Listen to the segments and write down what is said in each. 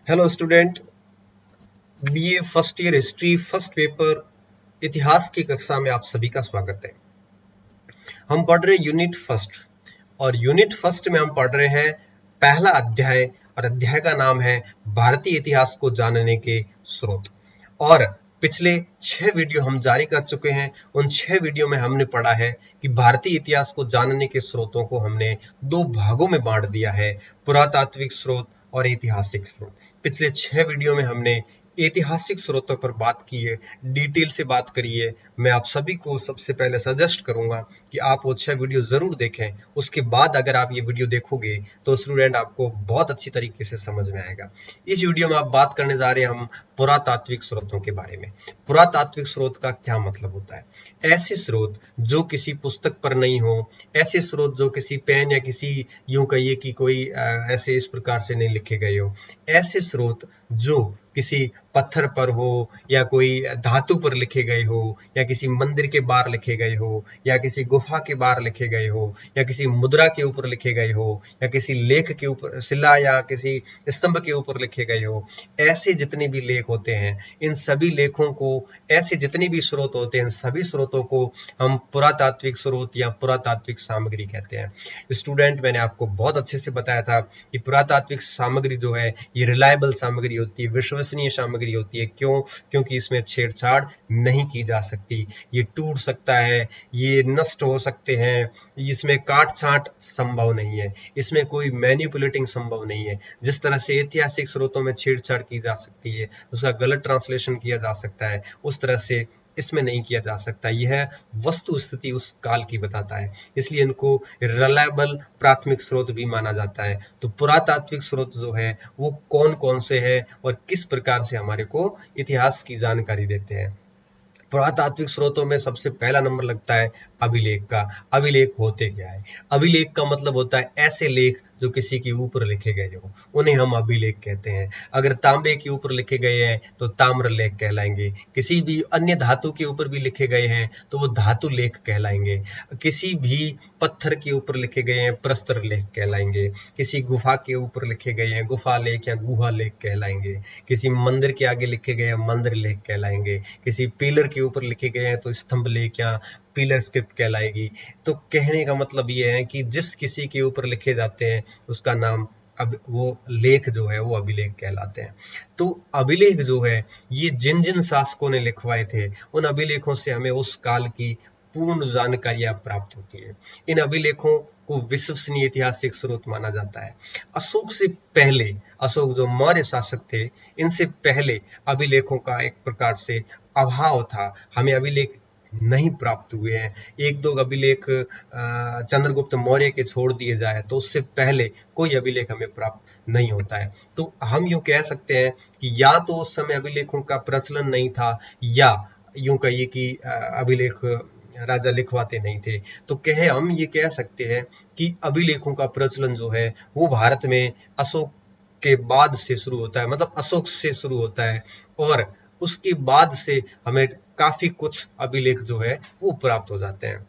Hello student. BA first year history first paper इतिहास की कक्षा में आप सभी का स्वागत है। हम पढ़ रहे हैं यूनिट फर्स्ट और यूनिट फर्स्ट में हम पढ़ रहे हैं पहला अध्याय और अध्याय का नाम है भारतीय इतिहास को जानने के स्रोत। और पिछले 6 वीडियो हम जारी कर चुके हैं। उन 6 वीडियो में हमने पढ़ा है कि भारतीय इतिहास को जानने के स्रोतों को हमने 2 भागों में बांट दिया है, पुरातात्विक स्रोत और ऐतिहासिक स्रोत। पिछले 6 वीडियो में हमने ऐतिहासिक स्रोतों पर बात की है, डिटेल से बात करी है। मैं आप सभी को सबसे पहले सजेस्ट करूंगा कि आप वो 6 वीडियो जरूर देखें। उसके बाद अगर आप ये वीडियो देखोगे तो स्टूडेंट आपको बहुत अच्छी तरीके से समझ में आएगा। इस वीडियो में आप बात करने जा रहे हैं हम पुरातात्विक स्रोतों के बारे में। पुरातात्विक स्रोत का क्या मतलब होता है? ऐसे स्रोत जो किसी पुस्तक पर नहीं हो, ऐसे स्रोत जो किसी पेन या किसी यूं कहिए कि कोई ऐसे इस प्रकार से नहीं लिखे गए हो, ऐसे स्रोत जो किसी पत्थर पर हो या कोई धातु पर लिखे गए हो या किसी मंदिर के बाहर लिखे गए हो या किसी गुफा के बाहर लिखे गए हो या किसी मुद्रा के ऊपर लिखे गए हो या किसी लेख के ऊपर, शिला या किसी स्तंभ के ऊपर लिखे गए हो, ऐसे जितने भी लेख होते हैं, इन सभी लेखों को, ऐसे जितने भी स्रोत होते हैं, इन सभी स्रोतों को हम पुरातात्विक स्रोत या पुरातात्विक सामग्री कहते हैं। स्टूडेंट, मैंने आपको बहुत अच्छे से बताया था कि पुरातात्विक सामग्री जो है ये रिलायबल सामग्री होती है, विश्वसनीय सामग्री होती है। क्यों? क्योंकि इसमें छेड़छाड़ नहीं की जा सकती, ये टूट सकता है, ये नष्ट हो सकते हैं, इसमें काट छांट संभव नहीं है, इसमें कोई मैनिपुलेटिंग संभव नहीं है। जिस तरह से ऐतिहासिक स्रोतों में छेड़छाड़ की जा सकती है, उसका गलत ट्रांसलेशन किया जा सकता है, उस तरह से इसमें नहीं किया जा सकता। यह वस्तु स्थिति उस काल की बताता है, इसलिए इनको रिलायबल प्राथमिक स्रोत भी माना जाता है। तो पुरातात्विक स्रोत जो है वो कौन कौन से हैं और किस प्रकार से हमारे को इतिहास की जानकारी देते हैं? पुरातात्विक स्रोतों में सबसे पहला नंबर लगता है अभिलेख का। अभिलेख होते क्या है? अभिलेख का मतलब होता है ऐसे लेख जो किसी के ऊपर लिखे गए हो, उन्हें हम अभिलेख कहते हैं। अगर तांबे के ऊपर लिखे गए हैं तो ताम्र लेख कहलाएंगे। किसी भी अन्य धातु के ऊपर भी लिखे गए हैं तो वो धातु लेख कहलाएंगे। किसी भी पत्थर के ऊपर लिखे गए हैं, प्रस्तर लेख कहलाएंगे। किसी गुफा के ऊपर लिखे गए हैं, गुफा लेख या गुहा लेख कहलाएंगे। किसी मंदिर के आगे लिखे गए हैं, मंदिर लेख कहलाएंगे। किसी पिलर के ऊपर लिखे गए हैं तो स्तंभ लेख या पिलर स्क्रिप्ट कहलाएगी। तो कहने का मतलब ये है कि जिस किसी के ऊपर लिखे जाते हैं उसका नाम, अब वो लेख जो है वो अभिलेख कहलाते हैं। तो अभिलेख जो है ये जिन जिन शासकों ने लिखवाए थे, उन अभिलेखों से हमें उस काल की पूर्ण जानकारियां प्राप्त होती है। इन अभिलेखों को विश्वसनीय ऐतिहासिक स्रोत माना जाता है। अशोक से पहले, अशोक जो मौर्य शासक थे, इनसे पहले अभिलेखों का एक प्रकार से अभाव था। हमें अभिलेख नहीं प्राप्त हुए हैं। एक दो अभिलेख चंद्रगुप्त मौर्य के छोड़ दिए जाए तो उससे पहले कोई अभिलेख हमें प्राप्त नहीं होता है। तो हम यूं कह सकते हैं कि या तो उस समय अभिलेखों का प्रचलन नहीं था, या यूं कहिए कि अभिलेख राजा लिखवाते नहीं थे। तो हम ये कह सकते हैं कि अभिलेखों का प्रचलन जो है वो भारत में अशोक के बाद से शुरू होता है, मतलब अशोक से शुरू होता है। और उसके बाद से हमें काफी कुछ अभिलेख जो है वो प्राप्त हो जाते हैं।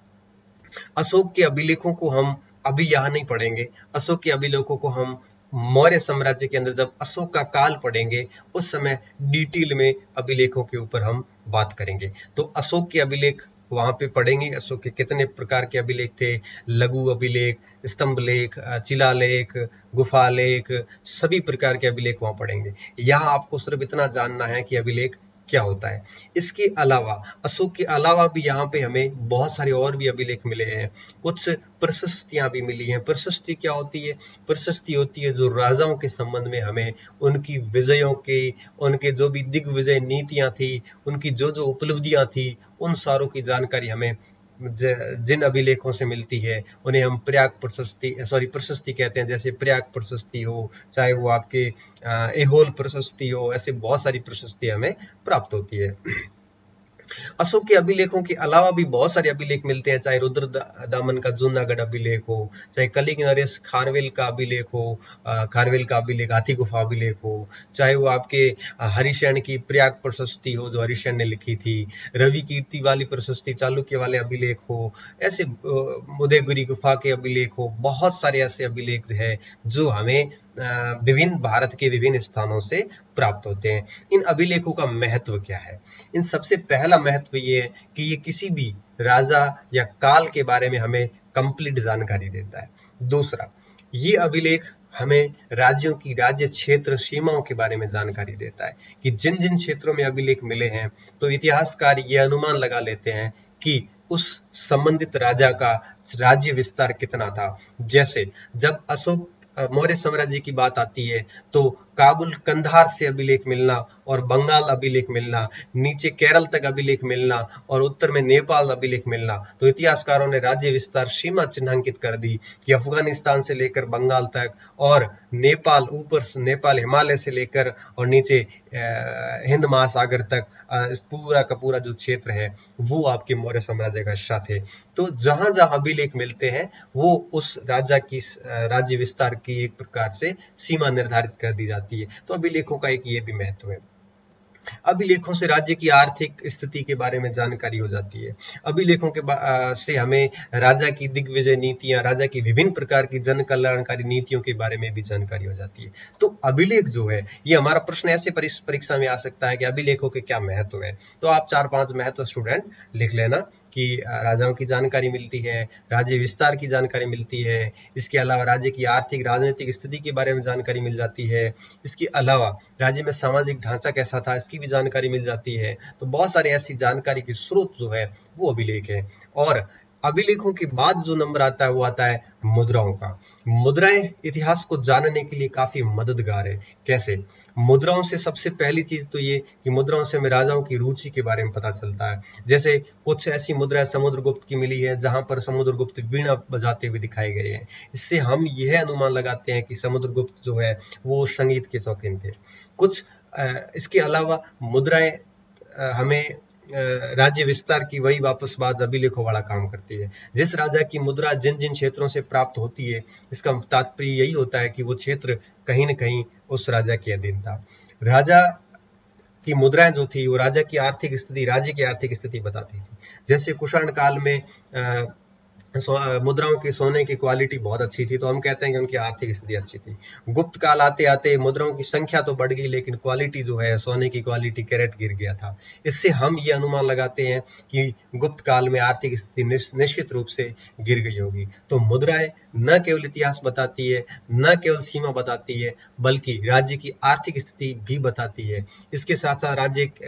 अशोक के अभिलेखों को हम अभी यहाँ नहीं पढ़ेंगे। अशोक के अभिलेखों को हम मौर्य साम्राज्य के अंदर जब अशोक का काल पढ़ेंगे उस समय डिटेल में अभिलेखों के ऊपर हम बात करेंगे। तो अशोक के अभिलेख वहां पे पढ़ेंगे। अशोक के कितने प्रकार के अभिलेख थे, लघु अभिलेख, स्तंभ लेख, शिलालेख, गुफा लेख, सभी प्रकार के अभिलेख वहां पढ़ेंगे। यहाँ आपको सिर्फ इतना जानना है कि अभिलेख क्या होता है। इसके अलावा, अशोक के अलावा भी यहाँ पे हमें बहुत सारे और भी अभिलेख मिले हैं। कुछ प्रशस्तियां भी मिली हैं। प्रशस्ति क्या होती है? प्रशस्ति होती है जो राजाओं के संबंध में हमें उनकी विजयों के, उनके जो भी दिग्विजय नीतियां थी, उनकी जो जो उपलब्धियां थी, उन सारों की जानकारी हमें जिन अभिलेखों से मिलती है उन्हें हम प्रयाग प्रशस्ति, सॉरी प्रशस्ति कहते हैं। जैसे प्रयाग प्रशस्ति हो, चाहे वो आपके एहोल प्रशस्ति हो, ऐसे बहुत सारी प्रशस्ति हमें प्राप्त होती है। अशोक के अभिलेखों के अलावा भी बहुत सारे अभिलेख मिलते हैं, चाहे रुद्र दामन का जूनागढ़ अभिलेख हो, चाहे कलिंग नरेश खारवेल का अभिलेख हो, खारवेल का अभिलेख, हाथी गुफा अभिलेख हो, चाहे वो आपके हरिशैन की प्रयाग प्रशस्ति हो जो हरिशैन ने लिखी थी, रवि कीर्ति वाली प्रशस्ति, चालुक्य वाले अभिलेख हो, ऐसे उदयगिरी गुफा के अभिलेख हो, बहुत सारे ऐसे अभिलेख है जो हमें विभिन्न भारत के विभिन्न स्थानों से प्राप्त होते हैं। इन अभिलेखों का महत्व क्या है? इन सबसे पहला महत्व ये है कि ये किसी भी राजा या काल के बारे में हमें कंप्लीट जानकारी देता है। दूसरा, ये अभिलेख हमें राज्यों की राज्य क्षेत्र सीमाओं के बारे में जानकारी देता है कि जिन जिन क्षेत्रों में अभिलेख मिले हैं तो इतिहासकार ये अनुमान लगा लेते हैं कि उस संबंधित राजा का राज्य विस्तार कितना था। जैसे जब अशोक मौर्य साम्राज्य की बात आती है तो काबुल कंधार से अभिलेख मिलना और बंगाल अभिलेख मिलना, नीचे केरल तक अभिलेख मिलना और उत्तर में नेपाल अभिलेख मिलना, तो इतिहासकारों ने राज्य विस्तार सीमा चिन्हांकित कर दी कि अफगानिस्तान से लेकर बंगाल तक और नेपाल, ऊपर नेपाल हिमालय से लेकर और नीचे हिंद महासागर तक पूरा का पूरा जो क्षेत्र है वो आपके मौर्य साम्राज्य का हिस्सा थे। तो जहां जहां अभिलेख मिलते हैं वो उस राजा की राज्य विस्तार की एक प्रकार से सीमा निर्धारित कर दी जाती है। तो अभिलेखों का एक ये भी महत्व है। अभिलेखों से राज्य की आर्थिक स्थिति के बारे में जानकारी हो जाती है। अभिलेखों के से हमें राजा की दिग्विजय नीतियां, राजा की विभिन्न प्रकार की जन कल्याणकारी नीतियों के बारे में भी जानकारी हो जाती है। तो अभिलेख जो है, ये हमारा प्रश्न ऐसे परीक्षा में आ सकता है कि अभिलेखों के क्या महत्व है। तो आप 4-5 महत्व स्टूडेंट लिख लेना कि राजाओं की जानकारी मिलती है, राज्य विस्तार की जानकारी मिलती है, इसके अलावा राज्य की आर्थिक राजनीतिक स्थिति के बारे में जानकारी मिल जाती है, इसके अलावा राज्य में सामाजिक ढांचा कैसा था इसकी भी जानकारी मिल जाती है। तो बहुत सारी ऐसी जानकारी की स्रोत जो है वो अभिलेख है। और अभिलेखों के बाद जो नंबर आता है वो आता है मुद्राओं का। मुद्राएं इतिहास को जानने के लिए काफी मददगार है। कैसे? मुद्राओं से सबसे पहली चीज तो ये कि मुद्राओं से हमें राजाओं की रुचि के बारे में पता चलता है। जैसे कुछ ऐसी मुद्राएं समुद्रगुप्त की मिली है जहां पर समुद्रगुप्त वीणा बजाते हुए दिखाए गए हैं। इससे हम यह अनुमान लगाते हैं कि समुद्रगुप्त जो है वो संगीत के शौकीन थे। कुछ इसके अलावा मुद्राएं हमें राज्य विस्तार की वही वापस बात अभिलेखों वाला काम करती है। जिस राजा की मुद्रा जिन जिन क्षेत्रों से प्राप्त होती है, इसका तात्पर्य यही होता है कि वो क्षेत्र कहीं न कहीं उस राजा के अधीन था। राजा की मुद्राएं जो थी वो राजा की आर्थिक स्थिति, राज्य की आर्थिक स्थिति बताती थी। जैसे कुषाण काल में मुद्राओं की सोने की क्वालिटी बहुत अच्छी थी तो हम कहते हैं कि उनकी आर्थिक स्थिति अच्छी थी। गुप्त काल आते आते मुद्राओं की संख्या तो बढ़ गई लेकिन क्वालिटी जो है सोने की क्वालिटी कैरेट गिर गया था। इससे हम ये अनुमान लगाते हैं कि गुप्त काल में आर्थिक स्थिति निश्चित रूप से गिर गई होगी। तो मुद्राएं न केवल इतिहास बताती है, न केवल सीमा बताती है, बल्कि राज्य की आर्थिक स्थिति भी बताती है। इसके साथ साथ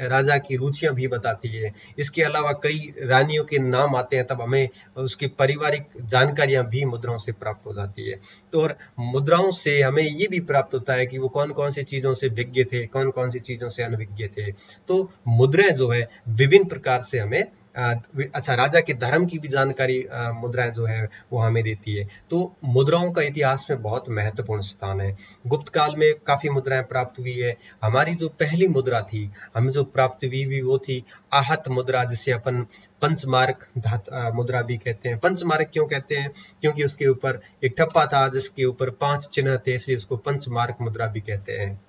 राजा की रुचियां भी बताती है। इसके अलावा कई रानियों के नाम आते हैं तब हमें उसकी पारिवारिक जानकारियां भी मुद्राओं से प्राप्त हो जाती है। तो और मुद्राओं से हमें ये भी प्राप्त होता है कि वो कौन कौन सी चीजों से विज्ञ थे, कौन कौन सी चीजों से अनविज्ञ थे। तो मुद्राएं जो है विभिन्न प्रकार से हमें अच्छा राजा के धर्म की भी जानकारी मुद्राएं जो है वो हमें देती है। तो मुद्राओं का इतिहास में बहुत महत्वपूर्ण स्थान है। गुप्त काल में काफी मुद्राएं प्राप्त हुई है। हमारी जो पहली मुद्रा थी हमें जो प्राप्त हुई वो थी आहत मुद्रा, जिसे अपन पंचमार्क मुद्रा भी कहते हैं। पंचमार्क क्यों कहते हैं? क्योंकि उसके ऊपर एक ठप्पा था जिसके ऊपर 5 चिन्ह थे, इसलिए उसको पंचमार्क मुद्रा भी कहते हैं।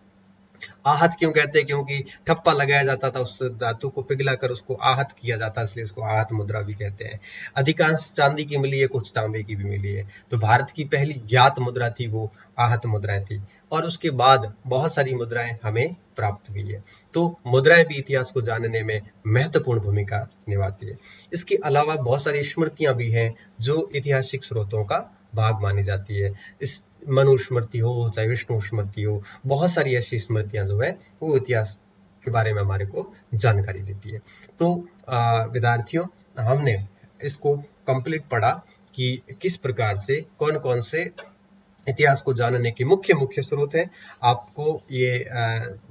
आहत क्यों कहते हैं? क्योंकि ठप्पा लगाया जाता था, उस धातु को पिघलाकर उसको आहत किया जाता है, इसलिए उसको आहत मुद्रा भी कहते हैं। अधिकांश चांदी की मिली है, कुछ तांबे की भी मिली है। तो भारत की पहली ज्ञात मुद्रा थी वो आहत मुद्राएं थी और उसके बाद बहुत सारी मुद्राएं हमें प्राप्त हुई है। तो मुद्राएं भी इतिहास को जानने में महत्वपूर्ण भूमिका निभाती है। इसके अलावा बहुत सारी स्मृतियां भी हैं जो ऐतिहासिक स्रोतों का भाग मानी जाती है। इस मनु स्मृति हो चाहे विष्णु स्मृति हो, बहुत सारी ऐसी स्मृतियां जो है वो इतिहास के बारे में हमारे को जानकारी देती है। तो विद्यार्थियों, हमने इसको कंप्लीट पढ़ा कि किस प्रकार से कौन कौन से इतिहास को जानने के मुख्य मुख्य स्रोत है। आपको ये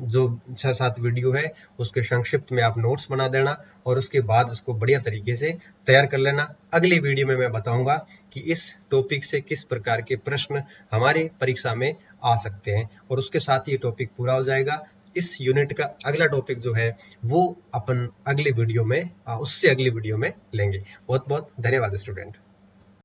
जो 6-7 वीडियो है उसके संक्षिप्त में आप नोट्स बना देना और उसके बाद उसको बढ़िया तरीके से तैयार कर लेना। अगली वीडियो में मैं बताऊंगा कि इस टॉपिक से किस प्रकार के प्रश्न हमारे परीक्षा में आ सकते हैं और उसके साथ ये टॉपिक पूरा हो जाएगा। इस यूनिट का अगला टॉपिक जो है वो अपन अगले वीडियो में उससे अगली वीडियो में लेंगे। बहुत बहुत धन्यवाद स्टूडेंट।